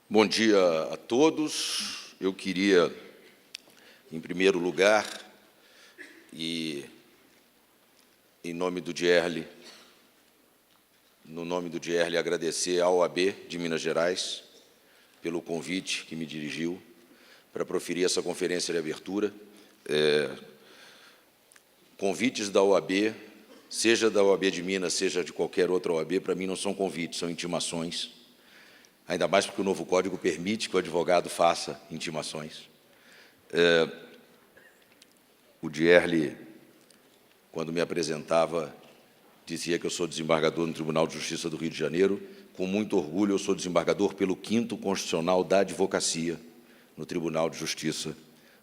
Bom dia a todos. Eu queria, em primeiro lugar, e em nome do DIERLE, agradecer à OAB de Minas Gerais pelo convite que me dirigiu para proferir essa conferência de abertura. Convites da OAB, seja da OAB de Minas, seja de qualquer outra OAB, para mim não são convites, são intimações. Ainda mais porque o novo Código permite que o advogado faça intimações. O DIERLE, quando me apresentava, dizia que eu sou desembargador no Tribunal de Justiça do Rio de Janeiro. Com muito orgulho, eu sou desembargador pelo 5º Constitucional da Advocacia no Tribunal de Justiça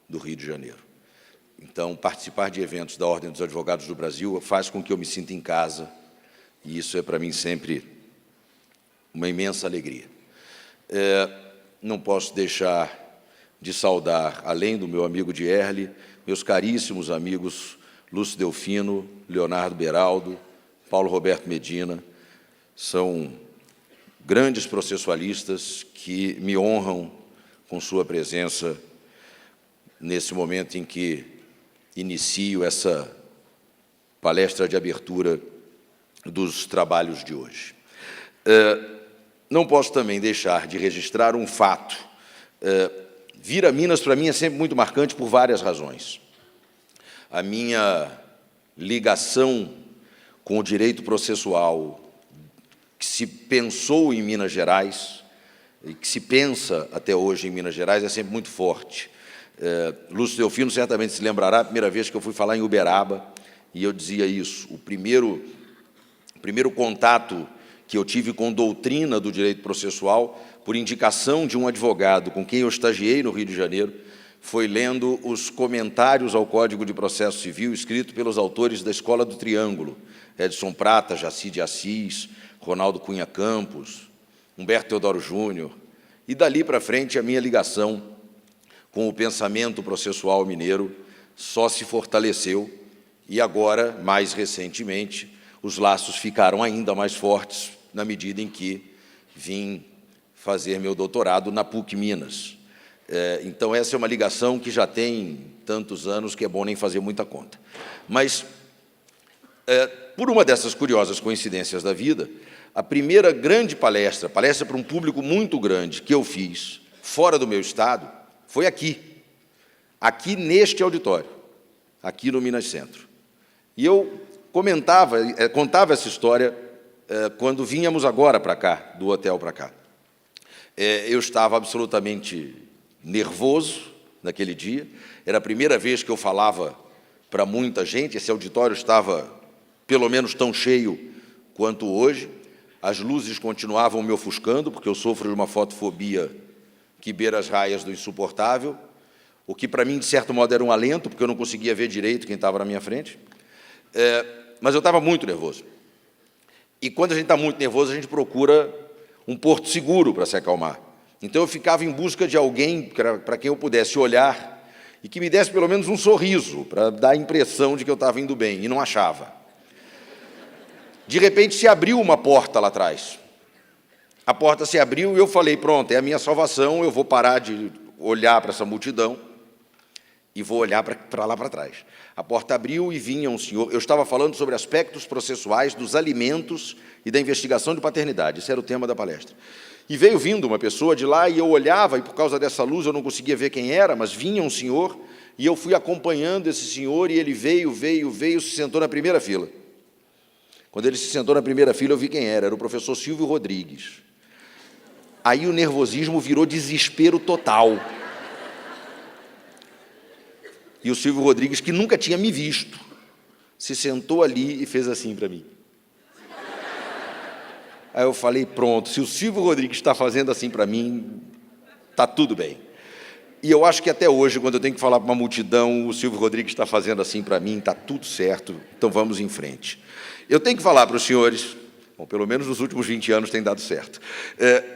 do Rio de Janeiro. Então, participar de eventos da Ordem dos Advogados do Brasil faz com que eu me sinta em casa, e isso é, para mim, sempre uma imensa alegria. Não posso deixar de saudar, além do meu amigo DIERLE, meus caríssimos amigos Lúcio Delfino, Leonardo Beraldo, Paulo Roberto Medina. São grandes processualistas que me honram com sua presença nesse momento em que inicio essa palestra de abertura dos trabalhos de hoje. Não posso também deixar de registrar um fato. Vir a Minas, para mim, é sempre muito marcante por várias razões. A minha ligação com o direito processual que se pensou em Minas Gerais e que se pensa até hoje em Minas Gerais é sempre muito forte. Lúcio Delfino certamente se lembrará, a primeira vez que eu fui falar em Uberaba, e eu dizia isso, o primeiro contato que eu tive com doutrina do direito processual, por indicação de um advogado com quem eu estagiei no Rio de Janeiro, foi lendo os comentários ao Código de Processo Civil, escrito pelos autores da Escola do Triângulo, Edson Prata, Jaci de Assis, Ronaldo Cunha Campos, Humberto Teodoro Júnior, e dali para frente a minha ligação com o pensamento processual mineiro só se fortaleceu, e agora, mais recentemente, os laços ficaram ainda mais fortes na medida em que vim fazer meu doutorado na PUC Minas. Então, essa é uma ligação que já tem tantos anos que é bom nem fazer muita conta. Mas, por uma dessas curiosas coincidências da vida, a primeira grande palestra para um público muito grande que eu fiz, fora do meu estado, foi aqui neste auditório, aqui no Minas Centro. E eu contava essa história quando vínhamos agora para cá, do hotel para cá. Eu estava absolutamente nervoso naquele dia, era a primeira vez que eu falava para muita gente, esse auditório estava pelo menos tão cheio quanto hoje, as luzes continuavam me ofuscando, porque eu sofro de uma fotofobia que beira as raias do insuportável, o que para mim, de certo modo, era um alento, porque eu não conseguia ver direito quem estava na minha frente, mas eu estava muito nervoso. E quando a gente está muito nervoso, a gente procura um porto seguro para se acalmar. Então, eu ficava em busca de alguém para quem eu pudesse olhar e que me desse pelo menos um sorriso, para dar a impressão de que eu estava indo bem, e não achava. De repente, se abriu uma porta lá atrás. A porta se abriu e eu falei, pronto, é a minha salvação, eu vou parar de olhar para essa multidão e vou olhar para lá para trás. A porta abriu e vinha um senhor. Eu estava falando sobre aspectos processuais dos alimentos e da investigação de paternidade. Esse era o tema da palestra. E veio vindo uma pessoa de lá e eu olhava, e por causa dessa luz eu não conseguia ver quem era, mas vinha um senhor, e eu fui acompanhando esse senhor, e ele veio, se sentou na primeira fila. Quando ele se sentou na primeira fila, eu vi quem era o professor Silvio Rodrigues. Aí o nervosismo virou desespero total. E o Silvio Rodrigues, que nunca tinha me visto, se sentou ali e fez assim para mim. Aí eu falei, pronto, se o Silvio Rodrigues está fazendo assim para mim, está tudo bem. E eu acho que até hoje, quando eu tenho que falar para uma multidão, o Silvio Rodrigues está fazendo assim para mim, está tudo certo, então vamos em frente. Eu tenho que falar para os senhores, bom, pelo menos nos últimos 20 anos tem dado certo,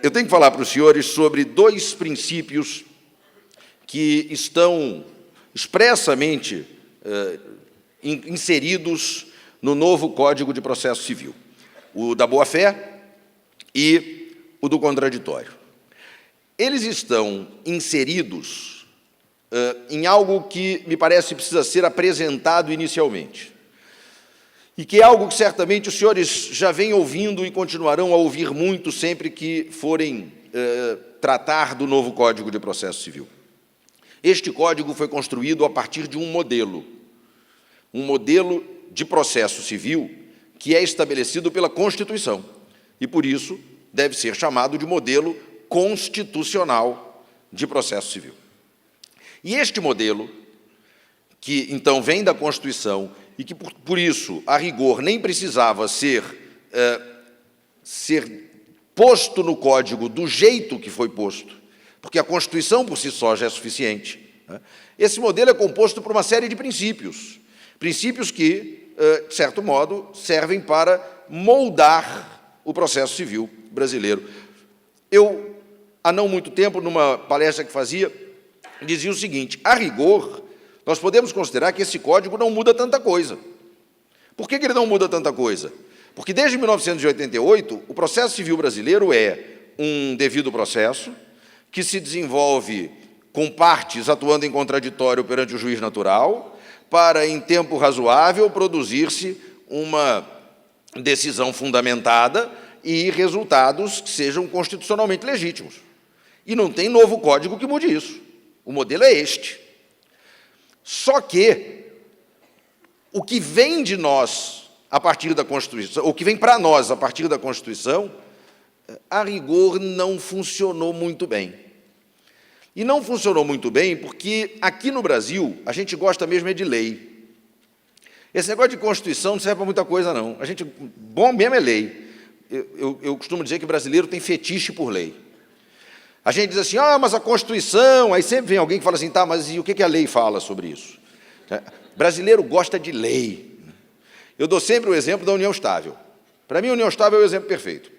eu tenho que falar para os senhores sobre 2 princípios que estão expressamente inseridos no novo Código de Processo Civil, o da boa-fé e o do contraditório. eles estão inseridos em algo que me parece precisa ser apresentado inicialmente, e que é algo que certamente os senhores já vêm ouvindo e continuarão a ouvir muito sempre que forem tratar do novo Código de Processo Civil. Este código foi construído a partir de um modelo de processo civil que é estabelecido pela Constituição, e, por isso, deve ser chamado de modelo constitucional de processo civil. E este modelo, que, então, vem da Constituição e que, por isso, a rigor, nem precisava ser posto no Código do jeito que foi posto, porque a Constituição, por si só, já é suficiente, né? Esse modelo é composto por uma série de princípios que, de certo modo, servem para moldar o processo civil brasileiro. Eu, há não muito tempo, numa palestra que fazia, dizia o seguinte: a rigor, nós podemos considerar que esse código não muda tanta coisa. Por que ele não muda tanta coisa? Porque, desde 1988, o processo civil brasileiro é um devido processo que se desenvolve com partes atuando em contraditório perante o juiz natural, para, em tempo razoável, produzir-se uma decisão fundamentada e resultados que sejam constitucionalmente legítimos. E não tem novo código que mude isso. O modelo é este. Só que o que vem de nós a partir da Constituição, o que vem para nós a partir da Constituição, a rigor não funcionou muito bem. E não funcionou muito bem porque, aqui no Brasil, a gente gosta mesmo é de lei. Esse negócio de Constituição não serve para muita coisa, não. A gente, bom mesmo é lei. Eu costumo dizer que o brasileiro tem fetiche por lei. A gente diz assim, mas a Constituição... Aí sempre vem alguém que fala assim, tá, mas e o que a lei fala sobre isso? Brasileiro gosta de lei. Eu dou sempre o exemplo da união estável. Para mim, a união estável é o exemplo perfeito.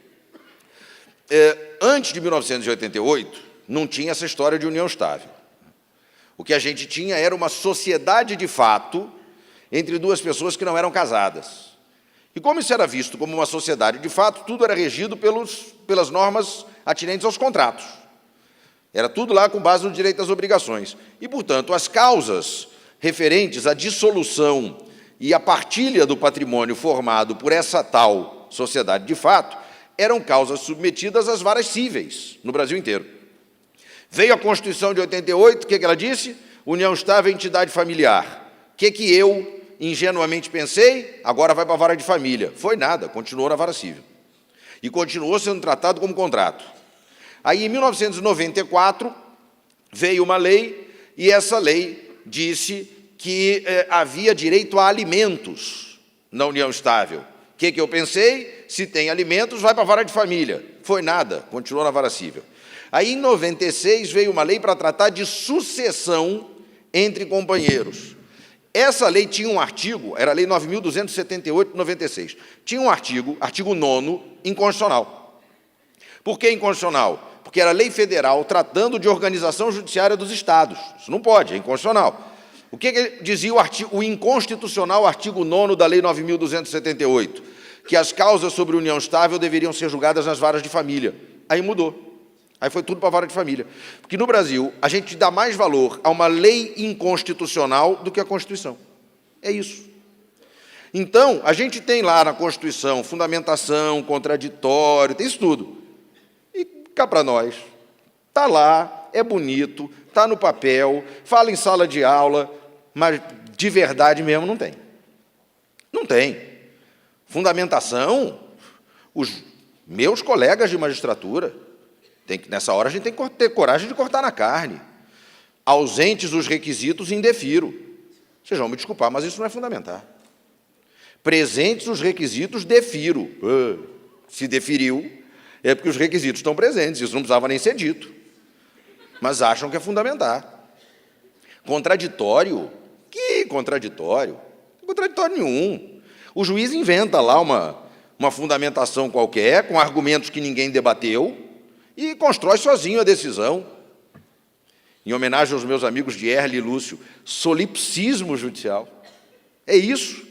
Antes de 1988, não tinha essa história de união estável. O que a gente tinha era uma sociedade de fato entre duas pessoas que não eram casadas. E como isso era visto como uma sociedade de fato, tudo era regido pelas normas atinentes aos contratos. Era tudo lá com base no direito às obrigações. E, portanto, as causas referentes à dissolução e à partilha do patrimônio formado por essa tal sociedade de fato eram causas submetidas às varas cíveis no Brasil inteiro. Veio a Constituição de 88, o que ela disse? União estável é entidade familiar. O que eu ingenuamente pensei? Agora vai para a vara de família. Foi nada, continuou na vara civil. E continuou sendo tratado como contrato. Aí, em 1994, veio uma lei, e essa lei disse que havia direito a alimentos na união estável. O que eu pensei? Se tem alimentos, vai para a vara de família. Foi nada, continuou na vara civil. Aí, em 96, veio uma lei para tratar de sucessão entre companheiros. Essa lei tinha um artigo, era a Lei 9.278 de 96, tinha um artigo 9º, inconstitucional. Por que inconstitucional? Porque era lei federal tratando de organização judiciária dos estados. Isso não pode, é inconstitucional. O que dizia o inconstitucional artigo 9º da Lei 9.278? Que as causas sobre união estável deveriam ser julgadas nas varas de família. Aí mudou. Aí foi tudo para a vara de família. Porque, no Brasil, a gente dá mais valor a uma lei inconstitucional do que a Constituição. É isso. Então, a gente tem lá na Constituição fundamentação, contraditório, tem isso tudo. E cá para nós. Está lá, é bonito, está no papel, fala em sala de aula, mas de verdade mesmo não tem. Não tem. Fundamentação, os meus colegas de magistratura... nessa hora a gente tem que ter coragem de cortar na carne. Ausentes os requisitos, indefiro. Vocês vão me desculpar, mas isso não é fundamentar. Presentes os requisitos, defiro. Se deferiu, é porque os requisitos estão presentes, isso não precisava nem ser dito. Mas acham que é fundamentar. Contraditório? Que contraditório? Não tem contraditório nenhum. O juiz inventa lá uma fundamentação qualquer, com argumentos que ninguém debateu, e constrói sozinho a decisão. Em homenagem aos meus amigos de Erle e Lúcio, solipsismo judicial. É isso.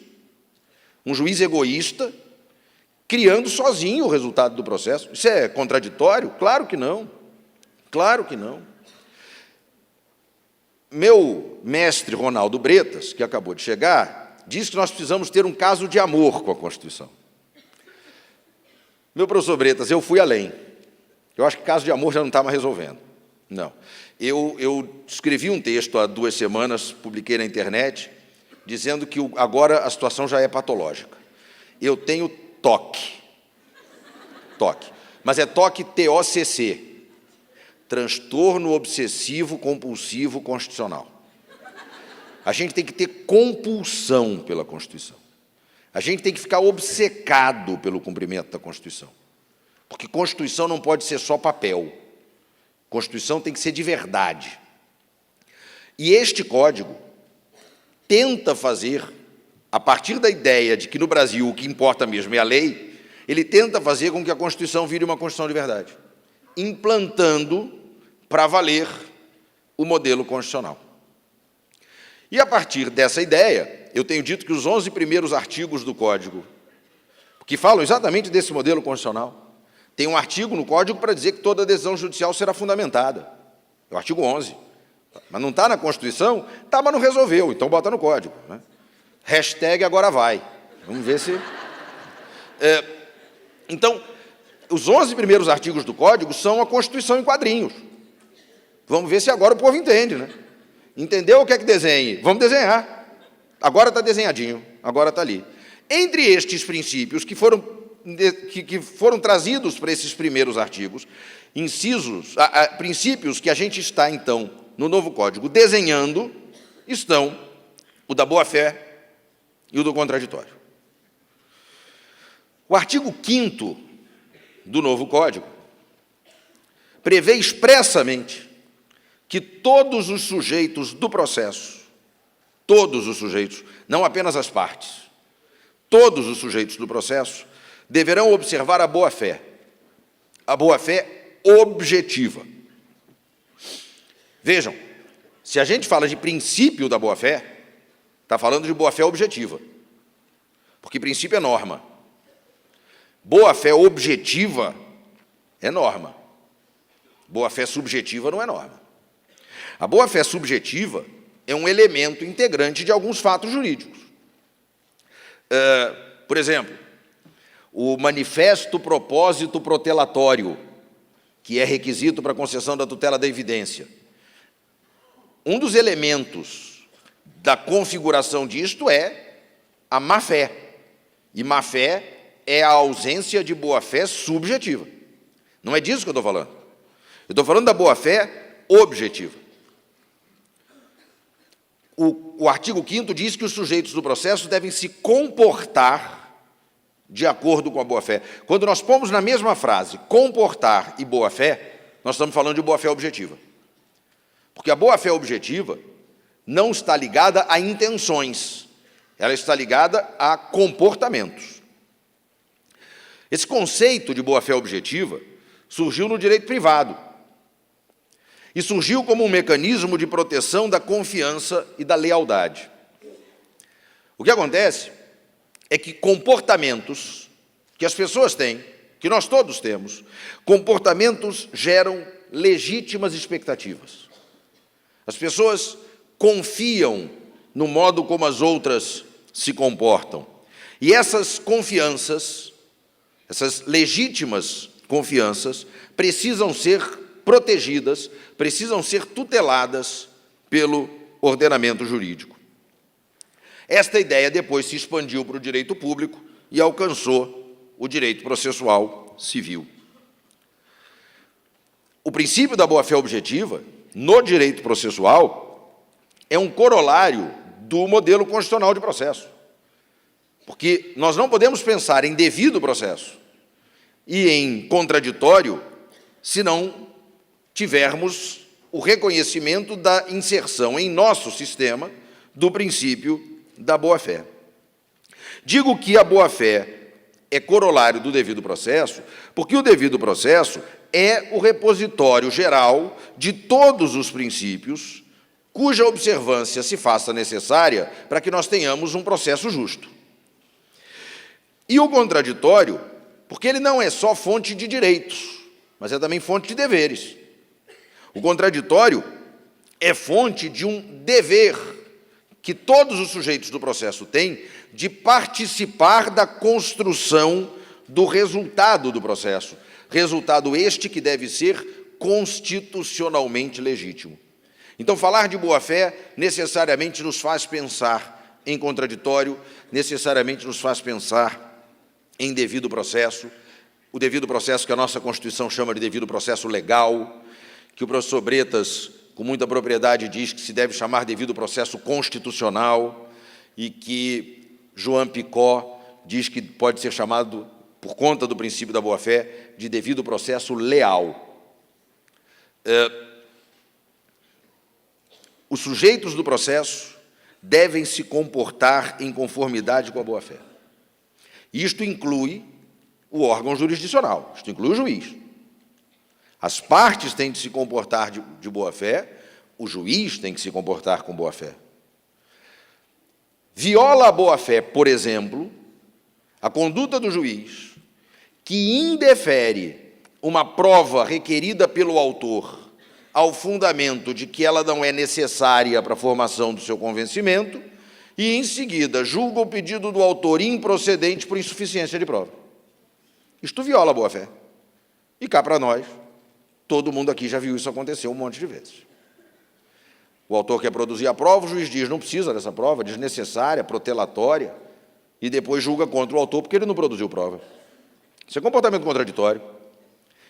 Um juiz egoísta, criando sozinho o resultado do processo. Isso é contraditório? Claro que não. Claro que não. Meu mestre Ronaldo Bretas, que acabou de chegar, diz que nós precisamos ter um caso de amor com a Constituição. Meu professor Bretas, eu fui além. Eu acho que caso de amor já não está mais resolvendo. Não. Eu escrevi um texto há 2 semanas, publiquei na internet, dizendo que agora a situação já é patológica. Eu tenho TOC. TOC. Mas é TOC TOCC. Transtorno obsessivo compulsivo constitucional. A gente tem que ter compulsão pela Constituição. A gente tem que ficar obcecado pelo cumprimento da Constituição. Porque Constituição não pode ser só papel. Constituição tem que ser de verdade. E este Código tenta fazer, a partir da ideia de que no Brasil o que importa mesmo é a lei, ele tenta fazer com que a Constituição vire uma Constituição de verdade, implantando para valer o modelo constitucional. E, a partir dessa ideia, eu tenho dito que os 11 primeiros artigos do Código, que falam exatamente desse modelo constitucional, tem um artigo no Código para dizer que toda decisão judicial será fundamentada. É o artigo 11. Mas não está na Constituição? Tá, mas não resolveu, então bota no Código, né? Hashtag agora vai. Vamos ver se... Então, os 11 primeiros artigos do Código são a Constituição em quadrinhos. Vamos ver se agora o povo entende, né? Entendeu o que é que desenhe? Vamos desenhar. Agora está desenhadinho, agora está ali. Entre estes princípios que foram trazidos para esses primeiros artigos, princípios que a gente está, então, no novo Código desenhando, estão o da boa-fé e o do contraditório. O artigo 5º do novo Código prevê expressamente que todos os sujeitos do processo, todos os sujeitos, não apenas as partes, todos os sujeitos do processo deverão observar a boa-fé objetiva. Vejam, se a gente fala de princípio da boa-fé, está falando de boa-fé objetiva, porque princípio é norma. Boa-fé objetiva é norma. Boa-fé subjetiva não é norma. A boa-fé subjetiva é um elemento integrante de alguns fatos jurídicos. Por exemplo, o manifesto propósito protelatório, que é requisito para a concessão da tutela da evidência. Um dos elementos da configuração disto é a má-fé. E má-fé é a ausência de boa-fé subjetiva. Não é disso que eu estou falando. Eu estou falando da boa-fé objetiva. O artigo 5º diz que os sujeitos do processo devem se comportar de acordo com a boa-fé. Quando nós pomos na mesma frase comportar e boa-fé, nós estamos falando de boa-fé objetiva. Porque a boa-fé objetiva não está ligada a intenções, ela está ligada a comportamentos. Esse conceito de boa-fé objetiva surgiu no direito privado e surgiu como um mecanismo de proteção da confiança e da lealdade. O que acontece é que comportamentos que as pessoas têm, que nós todos temos, comportamentos geram legítimas expectativas. As pessoas confiam no modo como as outras se comportam. E essas confianças, essas legítimas confianças, precisam ser protegidas, precisam ser tuteladas pelo ordenamento jurídico. Esta ideia depois se expandiu para o direito público e alcançou o direito processual civil. O princípio da boa-fé objetiva, no direito processual, é um corolário do modelo constitucional de processo. Porque nós não podemos pensar em devido processo e em contraditório se não tivermos o reconhecimento da inserção em nosso sistema do princípio da boa-fé. Digo que a boa-fé é corolário do devido processo, porque o devido processo é o repositório geral de todos os princípios cuja observância se faça necessária para que nós tenhamos um processo justo. E o contraditório, porque ele não é só fonte de direitos, mas é também fonte de deveres. O contraditório é fonte de um dever que todos os sujeitos do processo têm de participar da construção do resultado do processo, resultado este que deve ser constitucionalmente legítimo. Então, falar de boa-fé necessariamente nos faz pensar em contraditório, necessariamente nos faz pensar em devido processo, o devido processo que a nossa Constituição chama de devido processo legal, que o professor Bretas, com muita propriedade, diz que se deve chamar devido processo constitucional e que João Picó diz que pode ser chamado, por conta do princípio da boa-fé, de devido processo leal. Os sujeitos do processo devem se comportar em conformidade com a boa-fé. Isto inclui o órgão jurisdicional, isto inclui o juiz. As partes têm de se comportar de boa-fé, o juiz tem que se comportar com boa-fé. Viola a boa-fé, por exemplo, a conduta do juiz que indefere uma prova requerida pelo autor ao fundamento de que ela não é necessária para a formação do seu convencimento e, em seguida, julga o pedido do autor improcedente por insuficiência de prova. Isto viola a boa-fé. E cá para nós, todo mundo aqui já viu isso acontecer um monte de vezes. O autor quer produzir a prova, o juiz diz, não precisa dessa prova, desnecessária, protelatória, e depois julga contra o autor porque ele não produziu prova. Isso é comportamento contraditório.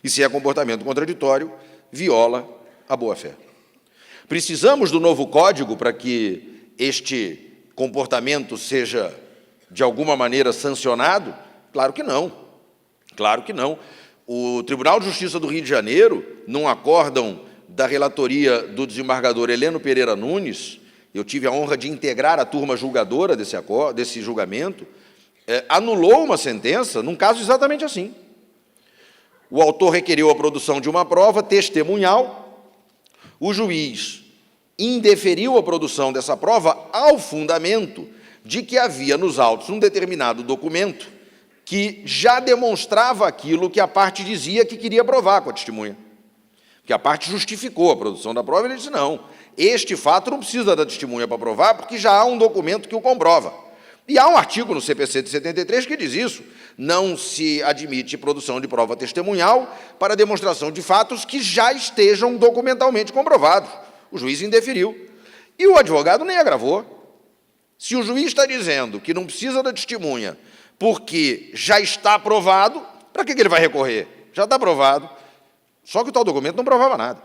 E se é comportamento contraditório, viola a boa-fé. Precisamos do novo código para que este comportamento seja, de alguma maneira, sancionado? Claro que não. Claro que não. O Tribunal de Justiça do Rio de Janeiro, num acórdão da relatoria do desembargador Heleno Pereira Nunes, eu tive a honra de integrar a turma julgadora desse julgamento, anulou uma sentença num caso exatamente assim. O autor requeriu a produção de uma prova testemunhal, o juiz indeferiu a produção dessa prova ao fundamento de que havia nos autos um determinado documento que já demonstrava aquilo que a parte dizia que queria provar com a testemunha. Porque a parte justificou a produção da prova e ele disse, não, este fato não precisa da testemunha para provar porque já há um documento que o comprova. E há um artigo no CPC de 73 que diz isso, não se admite produção de prova testemunhal para demonstração de fatos que já estejam documentalmente comprovados. O juiz indeferiu. E o advogado nem agravou. Se o juiz está dizendo que não precisa da testemunha porque já está provado, para que ele vai recorrer? Já está provado. Só que o tal documento não provava nada.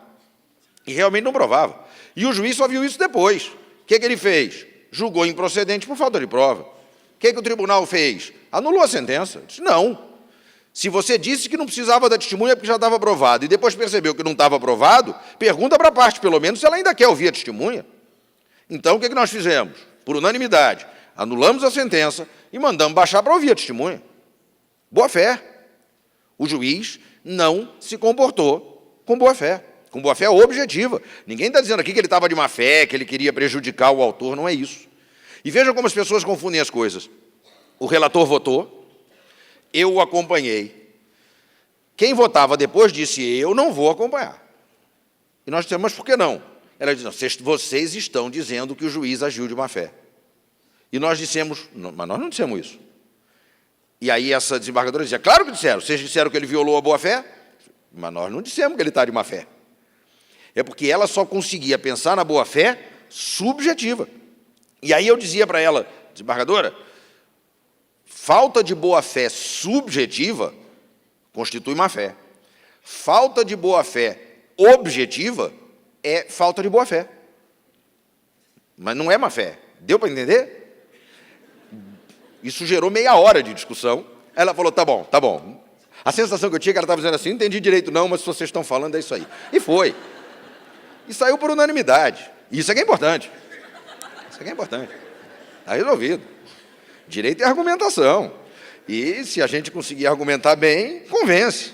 E realmente não provava. E o juiz só viu isso depois. O que ele fez? Julgou improcedente por falta de prova. O que o tribunal fez? Anulou a sentença. Disse, não. Se você disse que não precisava da testemunha porque já estava aprovado e depois percebeu que não estava aprovado, pergunta para a parte, pelo menos, se ela ainda quer ouvir a testemunha. Então, o que nós fizemos? Por unanimidade, anulamos a sentença e mandamos baixar para ouvir a testemunha. Boa fé. O juiz não se comportou com boa fé. Com boa fé objetiva. Ninguém está dizendo aqui que ele estava de má fé, que ele queria prejudicar o autor, não é isso. E vejam como as pessoas confundem as coisas. O relator votou, eu o acompanhei. Quem votava depois disse, eu não vou acompanhar. E nós dissemos, mas por que não? Ela disse, não, vocês estão dizendo que o juiz agiu de má fé. E nós dissemos, não, mas nós não dissemos isso. E aí essa desembargadora dizia, claro que disseram, vocês disseram que ele violou a boa fé, mas nós não dissemos que ele está de má fé. É porque ela só conseguia pensar na boa fé subjetiva. E aí eu dizia para ela, desembargadora, falta de boa fé subjetiva constitui má fé. Falta de boa fé objetiva é falta de boa fé. Mas não é má fé. Deu para entender? Isso gerou meia hora de discussão. Ela falou, tá bom, tá bom. A sensação que eu tinha é que ela estava dizendo assim, não entendi direito não, mas se vocês estão falando é isso aí. E foi. E saiu por unanimidade. Isso é que é importante. Isso é que é importante. Está resolvido. Direito é argumentação. E se a gente conseguir argumentar bem, convence.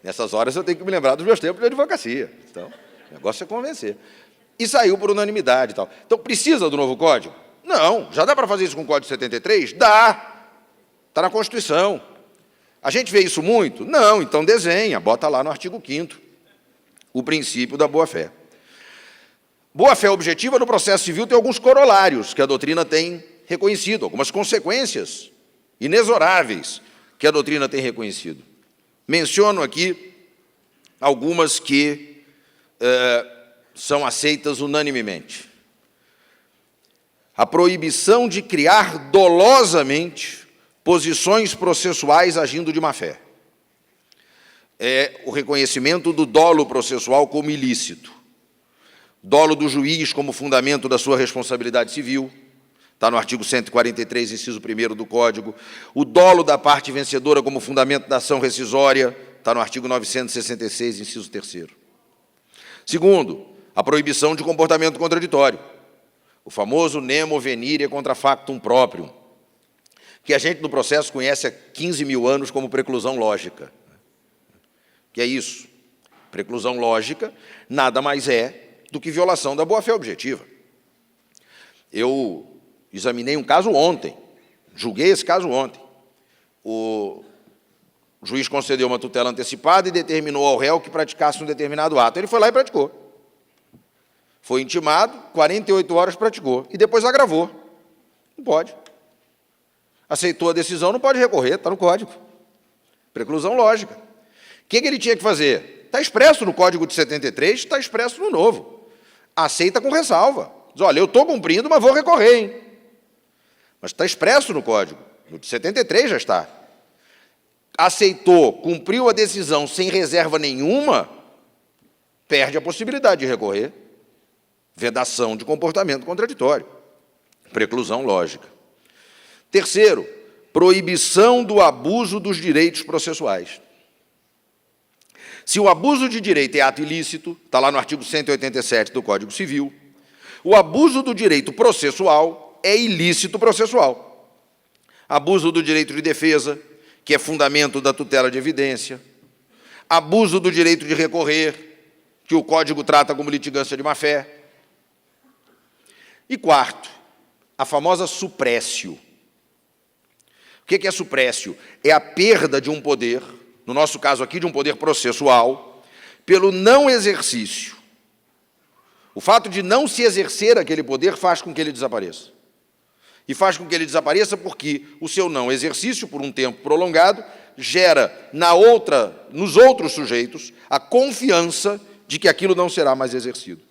Nessas horas eu tenho que me lembrar dos meus tempos de advocacia. Então, o negócio é convencer. E saiu por unanimidade e tal. Então, precisa do novo código? Não. Já dá para fazer isso com o Código 73? Dá. Está na Constituição. A gente vê isso muito? Não. Então, desenha. Bota lá no artigo 5º. o princípio da boa-fé. Boa-fé objetiva no processo civil tem alguns corolários que a doutrina tem reconhecido, algumas consequências inexoráveis que a doutrina tem reconhecido. Menciono aqui algumas que são aceitas unanimemente. A proibição de criar dolosamente posições processuais agindo de má-fé. É o reconhecimento do dolo processual como ilícito. Dolo do juiz como fundamento da sua responsabilidade civil, está no artigo 143, inciso 1º do Código. O dolo da parte vencedora como fundamento da ação rescisória, está no artigo 966, inciso 3º. Segundo, a proibição de comportamento contraditório. O famoso nemo venire contra factum proprium, que a gente no processo conhece há 15 mil anos como preclusão lógica. Que é isso? Preclusão lógica nada mais é do que violação da boa-fé objetiva. Eu examinei um caso ontem, julguei esse caso ontem. O juiz concedeu uma tutela antecipada e determinou ao réu que praticasse um determinado ato. Ele foi lá e praticou. Foi intimado, 48 horas praticou, e depois agravou. Não pode. Aceitou a decisão, não pode recorrer, está no Código. Preclusão lógica. O que ele tinha que fazer? Está expresso no Código de 73, está expresso no novo. Aceita com ressalva. Diz, olha, eu estou cumprindo, mas vou recorrer, hein? Mas está expresso no Código. No de 73 já está. Aceitou, cumpriu a decisão sem reserva nenhuma, perde a possibilidade de recorrer. Vedação de comportamento contraditório. Preclusão lógica. Terceiro, proibição do abuso dos direitos processuais. Se o abuso de direito é ato ilícito, está lá no artigo 187 do Código Civil, o abuso do direito processual é ilícito processual. Abuso do direito de defesa, que é fundamento da tutela de evidência. Abuso do direito de recorrer, que o Código trata como litigância de má-fé. E quarto, a famosa suprécio. O que é suprécio? É a perda de um poder, no nosso caso aqui, de um poder processual, pelo não exercício. O fato de não se exercer aquele poder faz com que ele desapareça. E faz com que ele desapareça porque o seu não exercício, por um tempo prolongado, gera nos outros sujeitos a confiança de que aquilo não será mais exercido.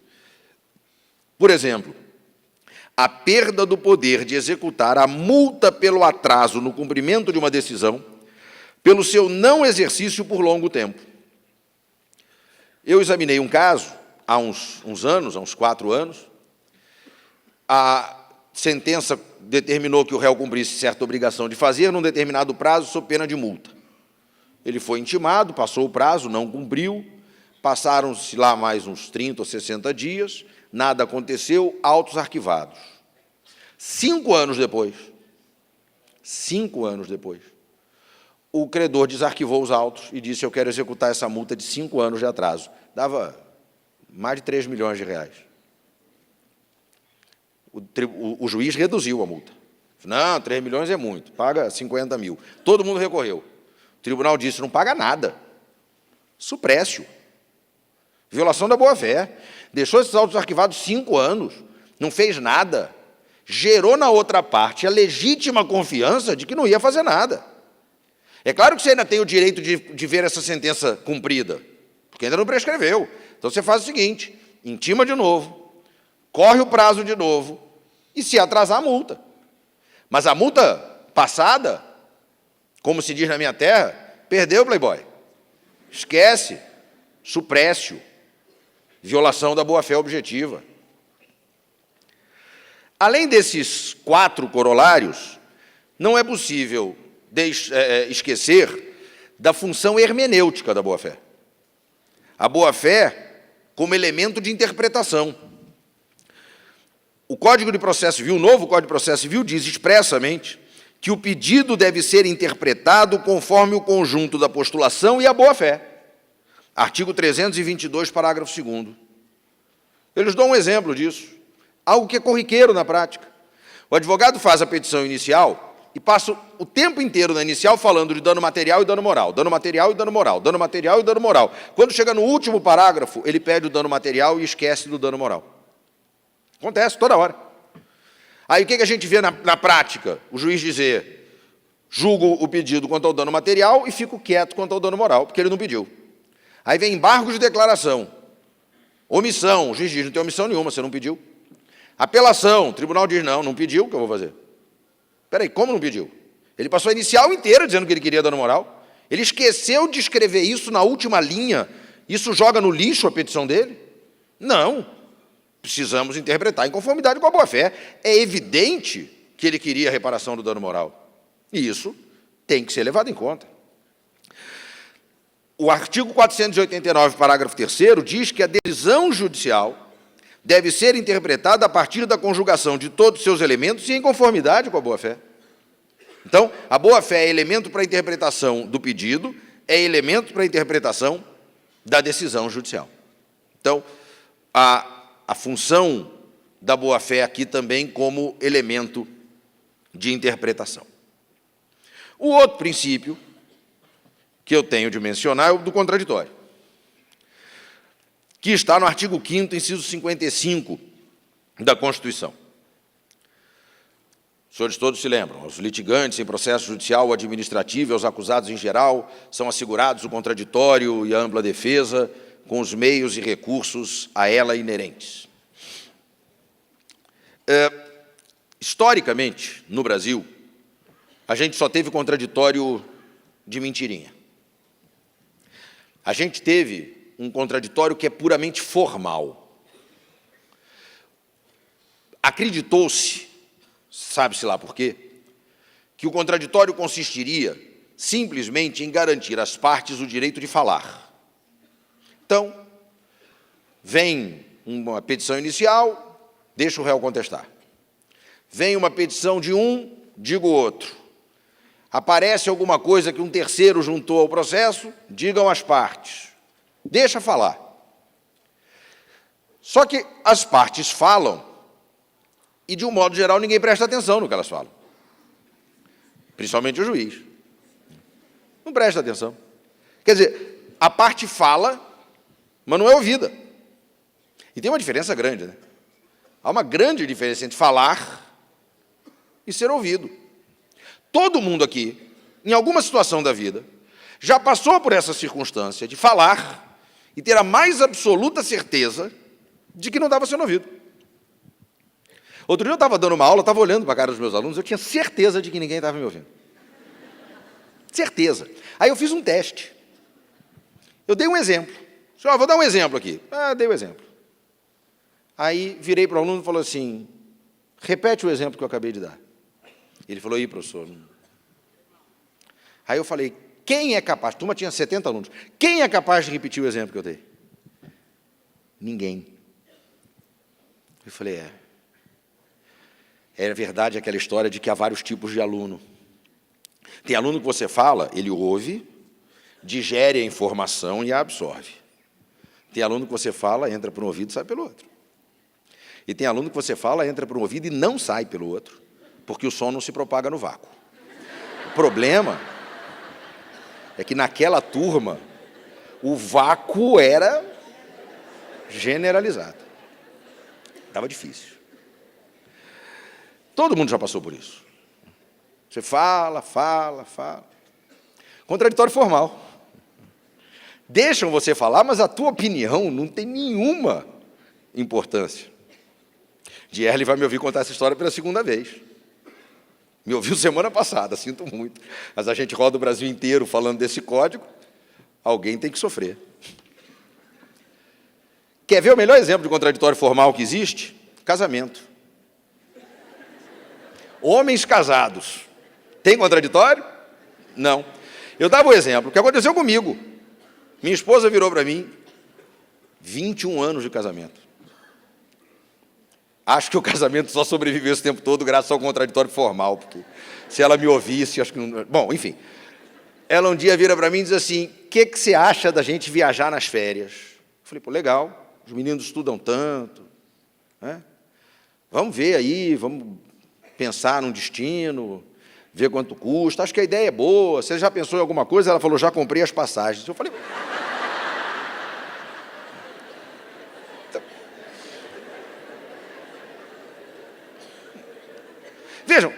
Por exemplo, a perda do poder de executar a multa pelo atraso no cumprimento de uma decisão, pelo seu não exercício por longo tempo. Eu examinei um caso, há uns anos, há uns 4 anos, a sentença determinou que o réu cumprisse certa obrigação de fazer num determinado prazo, sob pena de multa. Ele foi intimado, passou o prazo, não cumpriu, passaram-se lá mais uns 30 ou 60 dias, nada aconteceu, autos arquivados. 5 anos depois, o credor desarquivou os autos e disse, eu quero executar essa multa de 5 anos de atraso. Dava mais de 3 milhões de reais. O juiz reduziu a multa. Não, 3 milhões é muito, paga 50 mil. Todo mundo recorreu. O tribunal disse, não paga nada. Suprécio. Violação da boa-fé. Deixou esses autos arquivados 5 anos, não fez nada. Gerou na outra parte a legítima confiança de que não ia fazer nada. É claro que você ainda tem o direito de ver essa sentença cumprida, porque ainda não prescreveu. Então você faz o seguinte, intima de novo, corre o prazo de novo, e se atrasar, multa. Mas a multa passada, como se diz na minha terra, perdeu, playboy. Esquece, suprécio, violação da boa-fé objetiva. Além desses 4 corolários, não é possível esquecer da função hermenêutica da boa-fé. A boa-fé como elemento de interpretação. O Código de Processo Civil, o novo Código de Processo Civil, diz expressamente que o pedido deve ser interpretado conforme o conjunto da postulação e a boa-fé. Artigo 322, parágrafo 2º. Eu lhes dou um exemplo disso, algo que é corriqueiro na prática. O advogado faz a petição inicial e passo o tempo inteiro na inicial falando de dano material e dano moral, dano material e dano moral, dano material e dano moral. Quando chega no último parágrafo, ele pede o dano material e esquece do dano moral. Acontece toda hora. Aí o que a gente vê na prática? O juiz dizer, julgo o pedido quanto ao dano material e fico quieto quanto ao dano moral, porque ele não pediu. Aí vem embargo de declaração, omissão, o juiz diz, não tem omissão nenhuma, você não pediu. Apelação, o tribunal diz, não pediu, o que eu vou fazer? Espera aí, como não pediu? Ele passou a inicial inteira dizendo que ele queria dano moral. Ele esqueceu de escrever isso na última linha. Isso joga no lixo a petição dele? Não. Precisamos interpretar em conformidade com a boa-fé. É evidente que ele queria a reparação do dano moral. E isso tem que ser levado em conta. O artigo 489, parágrafo 3º, diz que a decisão judicial deve ser interpretada a partir da conjugação de todos os seus elementos e em conformidade com a boa-fé. Então, a boa-fé é elemento para a interpretação do pedido, é elemento para a interpretação da decisão judicial. Então, a função da boa-fé aqui também como elemento de interpretação. O outro princípio que eu tenho de mencionar é o do contraditório, que está no artigo 5º, inciso 55 da Constituição. Os senhores todos se lembram, os litigantes em processo judicial ou administrativo e os acusados em geral são assegurados o contraditório e a ampla defesa com os meios e recursos a ela inerentes. Historicamente, no Brasil, a gente só teve contraditório de mentirinha. A gente teve um contraditório que é puramente formal. Acreditou-se, sabe-se lá por quê, que o contraditório consistiria simplesmente em garantir às partes o direito de falar. Então, vem uma petição inicial, deixa o réu contestar. Vem uma petição de um, diga o outro. Aparece alguma coisa que um terceiro juntou ao processo, digam as partes. Deixa falar. Só que as partes falam e, de um modo geral, ninguém presta atenção no que elas falam. Principalmente o juiz. Não presta atenção. Quer dizer, a parte fala, mas não é ouvida. E tem uma diferença grande, né? Há uma grande diferença entre falar e ser ouvido. Todo mundo aqui, em alguma situação da vida, já passou por essa circunstância de falar e ter a mais absoluta certeza de que não estava sendo ouvido. Outro dia eu estava dando uma aula, estava olhando para a cara dos meus alunos, eu tinha certeza de que ninguém estava me ouvindo. Certeza. Aí eu fiz um teste. Eu dei um exemplo. Vou dar um exemplo aqui. Dei o exemplo. Aí virei para o aluno e falou assim, repete o exemplo que eu acabei de dar. Ele falou, professor. Aí eu falei, quem é capaz? A turma tinha 70 alunos. Quem é capaz de repetir o exemplo que eu dei? Ninguém. Eu falei, é verdade aquela história de que há vários tipos de aluno. Tem aluno que você fala, ele ouve, digere a informação e a absorve. Tem aluno que você fala, entra por um ouvido e sai pelo outro. E tem aluno que você fala, entra por um ouvido e não sai pelo outro, porque o som não se propaga no vácuo. O problema é que naquela turma, o vácuo era generalizado. Estava difícil. Todo mundo já passou por isso. Você fala. Contraditório formal. Deixam você falar, mas a tua opinião não tem nenhuma importância. Dierle vai me ouvir contar essa história pela segunda vez. Me ouviu semana passada, sinto muito. Mas a gente roda o Brasil inteiro falando desse código, alguém tem que sofrer. Quer ver o melhor exemplo de contraditório formal que existe? Casamento. Homens casados. Tem contraditório? Não. Eu dava o exemplo, o que aconteceu comigo. Minha esposa virou para mim, 21 anos de casamento. Acho que o casamento só sobreviveu esse tempo todo graças ao contraditório formal, porque se ela me ouvisse, acho que não... Bom, enfim. Ela um dia vira para mim e diz assim, o que você acha da gente viajar nas férias? Eu falei, legal, os meninos estudam tanto, né? Vamos ver aí, vamos pensar num destino, ver quanto custa, acho que a ideia é boa, você já pensou em alguma coisa? Ela falou, já comprei as passagens. Eu falei... Vejam,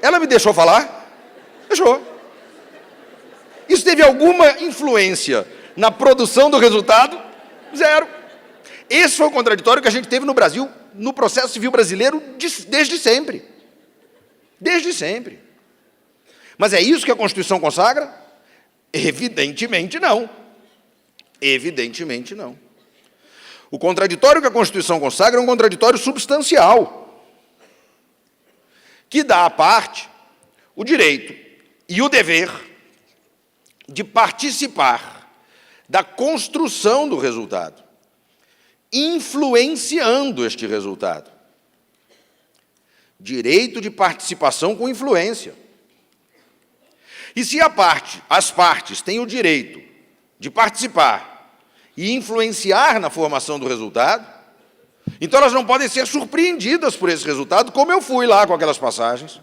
ela me deixou falar? Deixou. Isso teve alguma influência na produção do resultado? Zero. Esse foi o contraditório que a gente teve no Brasil, no processo civil brasileiro, desde sempre. Desde sempre. Mas é isso que a Constituição consagra? Evidentemente não. Evidentemente não. O contraditório que a Constituição consagra é um contraditório substancial, que dá à parte o direito e o dever de participar da construção do resultado, influenciando este resultado. Direito de participação com influência. E se as partes têm o direito de participar e influenciar na formação do resultado, então elas não podem ser surpreendidas por esse resultado, como eu fui lá com aquelas passagens.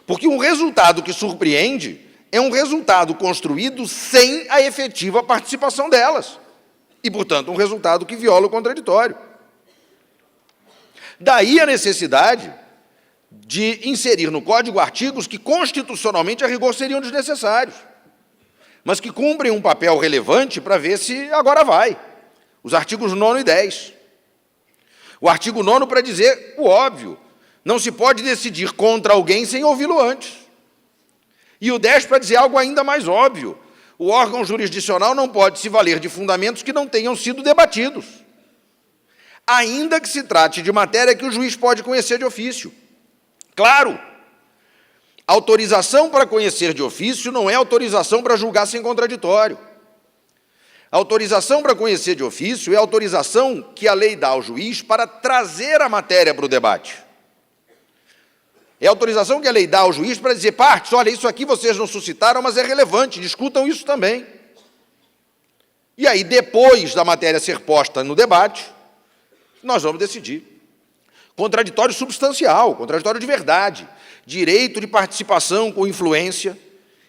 Porque um resultado que surpreende é um resultado construído sem a efetiva participação delas. E, portanto, um resultado que viola o contraditório. Daí a necessidade de inserir no Código artigos que, constitucionalmente, a rigor seriam desnecessários, mas que cumprem um papel relevante para ver se agora vai. Os artigos 9 e 10. O artigo 9 para dizer o óbvio, não se pode decidir contra alguém sem ouvi-lo antes. E o 10 para dizer algo ainda mais óbvio, o órgão jurisdicional não pode se valer de fundamentos que não tenham sido debatidos, ainda que se trate de matéria que o juiz pode conhecer de ofício. Claro, autorização para conhecer de ofício não é autorização para julgar sem contraditório. A autorização para conhecer de ofício é a autorização que a lei dá ao juiz para trazer a matéria para o debate. É a autorização que a lei dá ao juiz para dizer, partes, olha, isso aqui vocês não suscitaram, mas é relevante, discutam isso também. E aí, depois da matéria ser posta no debate, nós vamos decidir. Contraditório substancial, contraditório de verdade, direito de participação com influência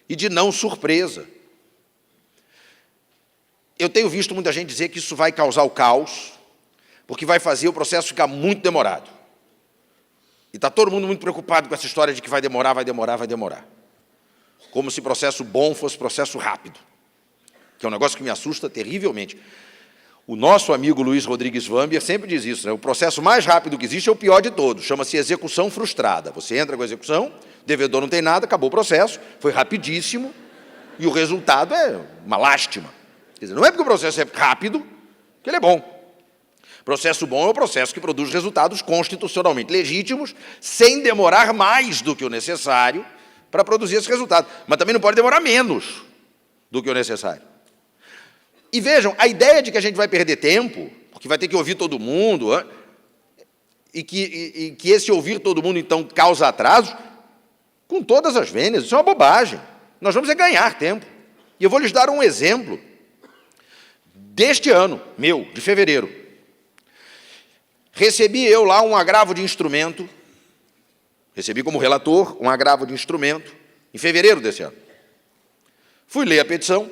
e de não surpresa. Eu tenho visto muita gente dizer que isso vai causar o caos, porque vai fazer o processo ficar muito demorado. E está todo mundo muito preocupado com essa história de que vai demorar, vai demorar, vai demorar. Como se processo bom fosse processo rápido, que é um negócio que me assusta terrivelmente. O nosso amigo Luiz Rodrigues Wambier sempre diz isso, né? O processo mais rápido que existe é o pior de todos, chama-se execução frustrada. Você entra com a execução, o devedor não tem nada, acabou o processo, foi rapidíssimo, e o resultado é uma lástima. Quer dizer, não é porque o processo é rápido que ele é bom. Processo bom é o processo que produz resultados constitucionalmente legítimos, sem demorar mais do que o necessário para produzir esse resultado. Mas também não pode demorar menos do que o necessário. E vejam, a ideia de que a gente vai perder tempo, porque vai ter que ouvir todo mundo, e que esse ouvir todo mundo, então, causa atraso, com todas as vênias, isso é uma bobagem. Nós vamos ganhar tempo. E eu vou lhes dar um exemplo deste ano, de fevereiro. Recebi eu lá um agravo de instrumento, recebi como relator um agravo de instrumento, em fevereiro desse ano. Fui ler a petição.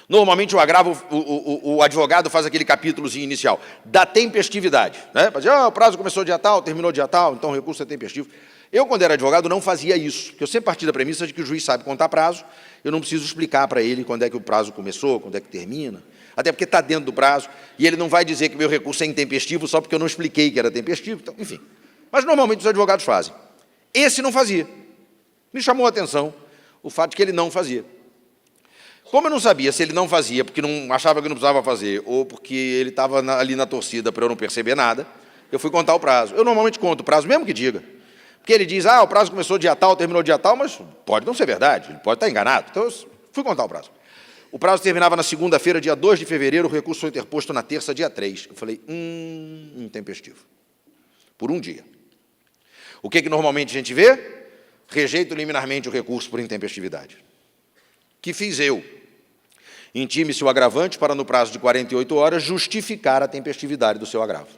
Normalmente o agravo, o advogado faz aquele capítulozinho inicial, da tempestividade, né? Para dizer, o prazo começou dia tal, terminou dia tal, então o recurso é tempestivo. Eu, quando era advogado, não fazia isso, porque eu sempre parti da premissa de que o juiz sabe contar prazo, eu não preciso explicar para ele quando é que o prazo começou, quando é que termina, até porque está dentro do prazo, e ele não vai dizer que meu recurso é intempestivo só porque eu não expliquei que era tempestivo, então, enfim. Mas normalmente os advogados fazem. Esse não fazia. Me chamou a atenção o fato de que ele não fazia. Como eu não sabia se ele não fazia porque não achava que não precisava fazer, ou porque ele estava ali na torcida para eu não perceber nada, eu fui contar o prazo. Eu normalmente conto o prazo, mesmo que diga. Porque ele diz, o prazo começou dia tal, terminou dia tal, mas pode não ser verdade, ele pode estar enganado. Então, eu fui contar o prazo. O prazo terminava na segunda-feira, dia 2 de fevereiro, o recurso foi interposto na terça, dia 3. Eu falei, intempestivo. Por um dia. O que normalmente a gente vê? Rejeito liminarmente o recurso por intempestividade. Que fiz eu? Intime-se o agravante para, no prazo de 48 horas, justificar a tempestividade do seu agravo.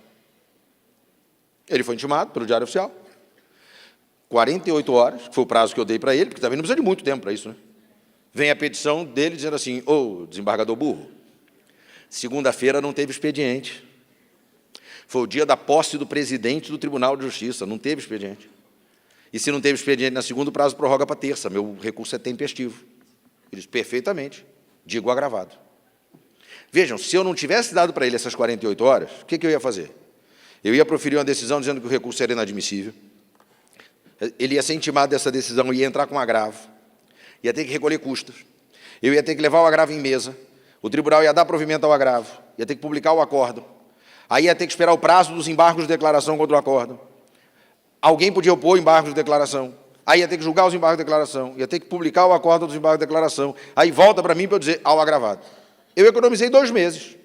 Ele foi intimado pelo Diário Oficial. 48 horas, que foi o prazo que eu dei para ele, porque também não precisa de muito tempo para isso, né? Vem a petição dele dizendo assim, ô, desembargador burro, segunda-feira não teve expediente. Foi o dia da posse do presidente do Tribunal de Justiça, não teve expediente. E se não teve expediente na segunda, o prazo prorroga para terça. Meu recurso é tempestivo. Ele diz, perfeitamente, digo agravado. Vejam, se eu não tivesse dado para ele essas 48 horas, o que eu ia fazer? Eu ia proferir uma decisão dizendo que o recurso era inadmissível. Ele ia ser intimado dessa decisão, ia entrar com agravo, ia ter que recolher custas. Eu ia ter que levar o agravo em mesa, o tribunal ia dar provimento ao agravo, ia ter que publicar o acórdão, aí ia ter que esperar o prazo dos embargos de declaração contra o acórdão. Alguém podia opor embargos de declaração, aí ia ter que julgar os embargos de declaração, ia ter que publicar o acórdão dos embargos de declaração, aí volta para mim para eu dizer ao agravado. Eu economizei 2 meses.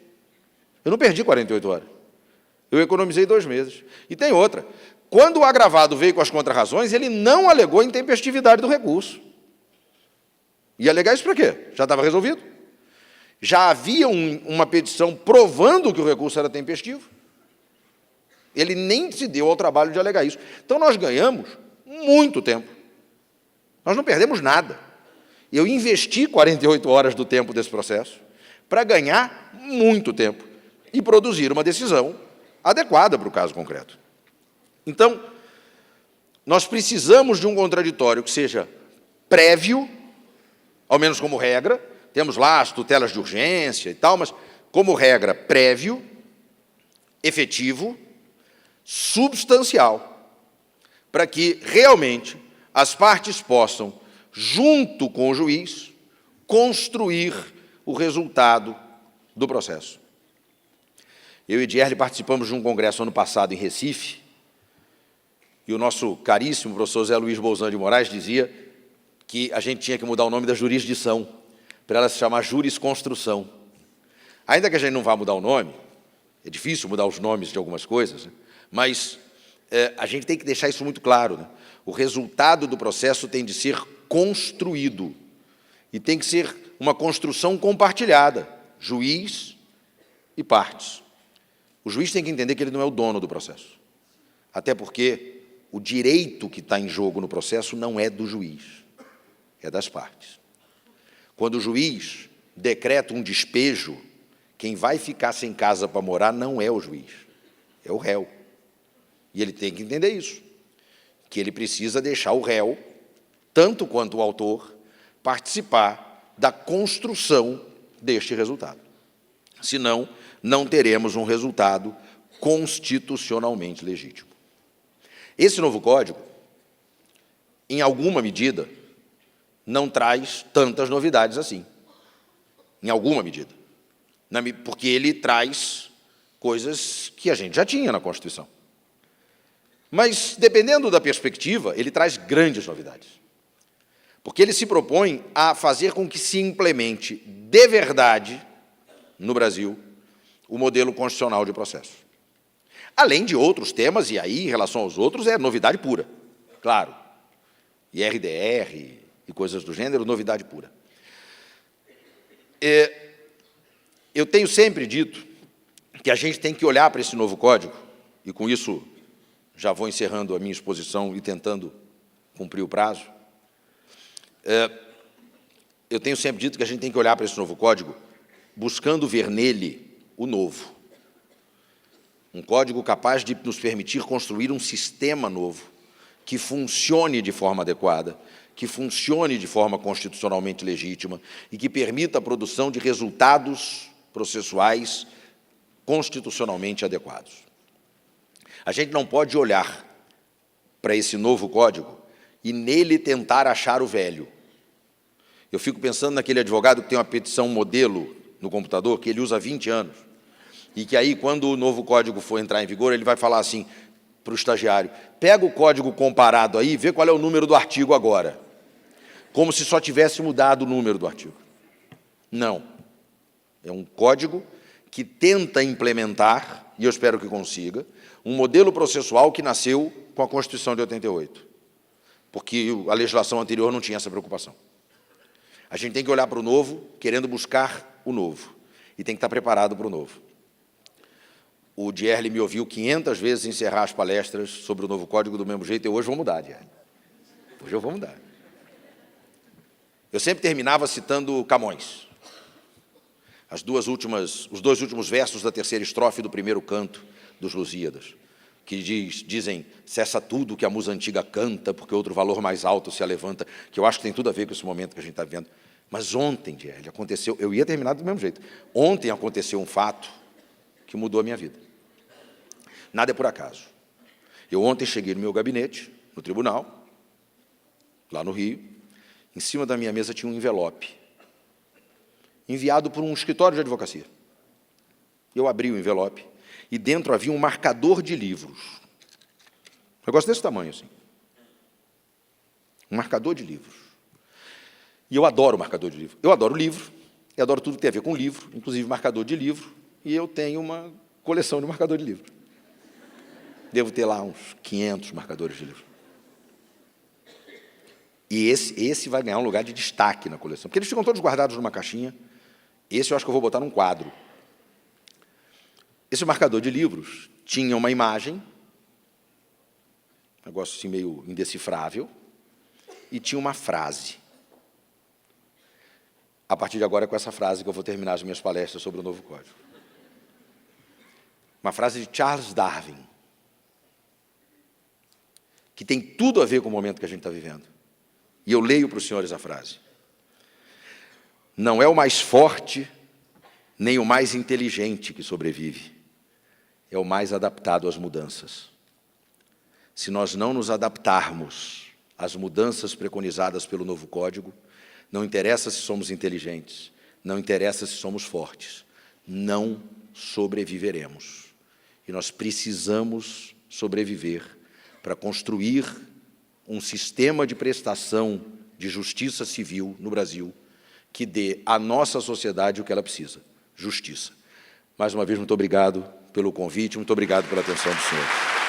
Eu não perdi 48 horas. Eu economizei 2 meses. E tem outra. Quando o agravado veio com as contrarrazões, ele não alegou intempestividade do recurso. Ia alegar isso para quê? Já estava resolvido. Já havia uma petição provando que o recurso era tempestivo. Ele nem se deu ao trabalho de alegar isso. Então, nós ganhamos muito tempo. Nós não perdemos nada. Eu investi 48 horas do tempo desse processo para ganhar muito tempo e produzir uma decisão adequada para o caso concreto. Então, nós precisamos de um contraditório que seja prévio, ao menos como regra, temos lá as tutelas de urgência e tal, mas como regra, prévio, efetivo, substancial, para que realmente as partes possam, junto com o juiz, construir o resultado do processo. Eu e Dierle participamos de um congresso ano passado em Recife, e o nosso caríssimo professor Zé Luiz Bolzan de Moraes dizia que a gente tinha que mudar o nome da jurisdição, para ela se chamar jurisconstrução. Ainda que a gente não vá mudar o nome, é difícil mudar os nomes de algumas coisas, né? Mas a gente tem que deixar isso muito claro, né? O resultado do processo tem de ser construído, e tem que ser uma construção compartilhada, juiz e partes. O juiz tem que entender que ele não é o dono do processo, até porque o direito que está em jogo no processo não é do juiz, é das partes. Quando o juiz decreta um despejo, quem vai ficar sem casa para morar não é o juiz, é o réu. E ele tem que entender isso, que ele precisa deixar o réu, tanto quanto o autor, participar da construção deste resultado. Senão, não teremos um resultado constitucionalmente legítimo. Esse novo código, em alguma medida, não traz tantas novidades assim. Em alguma medida. Porque ele traz coisas que a gente já tinha na Constituição. Mas, dependendo da perspectiva, ele traz grandes novidades. Porque ele se propõe a fazer com que se implemente de verdade, no Brasil, o modelo constitucional de processo. Além de outros temas, e aí, em relação aos outros, é novidade pura, claro. IRDR e coisas do gênero, novidade pura. Eu tenho sempre dito que a gente tem que olhar para esse novo código, e com isso já vou encerrando a minha exposição e tentando cumprir o prazo. Eu tenho sempre dito que a gente tem que olhar para esse novo código buscando ver nele o novo. Um código capaz de nos permitir construir um sistema novo, que funcione de forma adequada, que funcione de forma constitucionalmente legítima e que permita a produção de resultados processuais constitucionalmente adequados. A gente não pode olhar para esse novo código e nele tentar achar o velho. Eu fico pensando naquele advogado que tem uma petição modelo no computador, que ele usa há 20 anos, e que aí, quando o novo código for entrar em vigor, ele vai falar assim para o estagiário, pega o código comparado aí e vê qual é o número do artigo agora. Como se só tivesse mudado o número do artigo. Não. É um código que tenta implementar, e eu espero que consiga, um modelo processual que nasceu com a Constituição de 88, porque a legislação anterior não tinha essa preocupação. A gente tem que olhar para o novo, querendo buscar o novo, e tem que estar preparado para o novo. O Dierle me ouviu 500 vezes encerrar as palestras sobre o novo código do mesmo jeito, eu hoje vou mudar, Dierle. Hoje eu vou mudar. Eu sempre terminava citando Camões. Os dois últimos versos da terceira estrofe do primeiro canto dos Lusíadas, que dizem: cessa tudo que a musa antiga canta, porque outro valor mais alto se levanta, que eu acho que tem tudo a ver com esse momento que a gente está vivendo. Mas ontem, Dierle, aconteceu, eu ia terminar do mesmo jeito, ontem aconteceu um fato que mudou a minha vida. Nada é por acaso. Eu ontem cheguei no meu gabinete, no tribunal, lá no Rio, em cima da minha mesa tinha um envelope, enviado por um escritório de advocacia. Eu abri o envelope e dentro havia um marcador de livros. Um negócio desse tamanho, assim. Um marcador de livros. E eu adoro marcador de livro. Eu adoro livro, e adoro tudo que tem a ver com livro, inclusive marcador de livro, e eu tenho uma coleção de marcador de livro. Devo ter lá uns 500 marcadores de livro. E esse vai ganhar um lugar de destaque na coleção, porque eles ficam todos guardados numa caixinha. Esse eu acho que eu vou botar num quadro. Esse marcador de livros tinha uma imagem, um negócio assim meio indecifrável, e tinha uma frase. A partir de agora é com essa frase que eu vou terminar as minhas palestras sobre o novo Código. Uma frase de Charles Darwin, que tem tudo a ver com o momento que a gente está vivendo. E eu leio para os senhores a frase. Não é o mais forte, nem o mais inteligente que sobrevive. É o mais adaptado às mudanças. Se nós não nos adaptarmos às mudanças preconizadas pelo novo Código, não interessa se somos inteligentes, não interessa se somos fortes, não sobreviveremos. E nós precisamos sobreviver para construir um sistema de prestação de justiça civil no Brasil que dê à nossa sociedade o que ela precisa, justiça. Mais uma vez, muito obrigado pelo convite, muito obrigado pela atenção dos senhores.